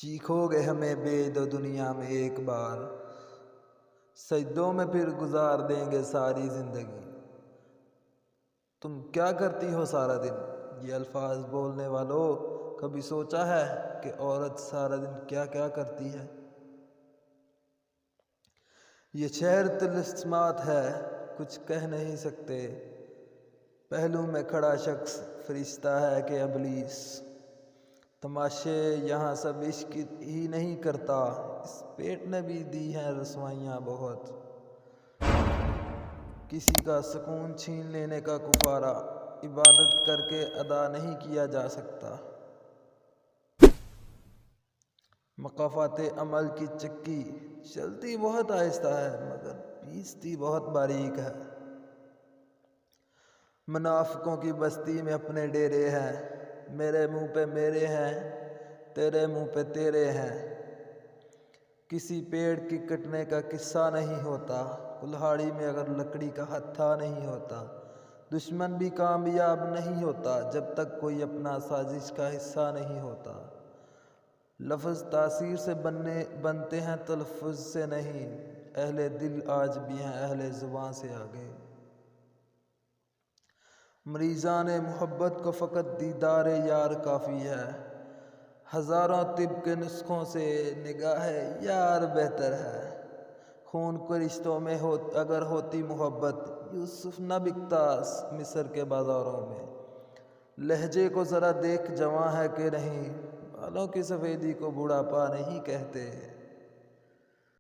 چیکھو گے ہمیں بے دو دنیا میں ایک بار، سجدوں میں پھر گزار دیں گے ساری زندگی۔ تم کیا کرتی ہو سارا دن؟ یہ الفاظ بولنے والوں کبھی سوچا ہے کہ عورت سارا دن کیا کیا کرتی ہے؟ یہ شہر طلسمات ہے، کچھ کہہ نہیں سکتے۔ پہلو میں کھڑا شخص فرشتہ ہے کہ ابلیس؟ تماشے یہاں سب عشق ہی نہیں کرتا، اس پیٹ نے بھی دی ہیں رسوائیاں بہت۔ کسی کا سکون چھین لینے کا کفارہ عبادت کر کے ادا نہیں کیا جا سکتا۔ مقافات عمل کی چکی چلتی بہت آہستہ ہے مگر پیستی بہت باریک ہے۔ منافقوں کی بستی میں اپنے ڈیرے ہیں، میرے منہ پہ میرے ہیں، تیرے منہ پہ تیرے ہیں۔ کسی پیڑ کی کٹنے کا قصہ نہیں ہوتا، کلہاڑی میں اگر لکڑی کا ہتھا نہیں ہوتا۔ دشمن بھی کامیاب نہیں ہوتا جب تک کوئی اپنا سازش کا حصہ نہیں ہوتا۔ لفظ تاثیر سے بنتے ہیں تلفظ سے نہیں، اہل دل آج بھی ہیں اہل زباں سے آگے۔ مریضان محبت کو فقط دیدار یار کافی ہے، ہزاروں طب کے نسخوں سے نگاہ یار بہتر ہے۔ خون کے رشتوں میں اگر ہوتی محبت، یوسف نہ بکتا مصر کے بازاروں میں۔ لہجے کو ذرا دیکھ جواں ہے کہ نہیں، بالوں کی سفیدی کو بڑھاپا نہیں کہتے۔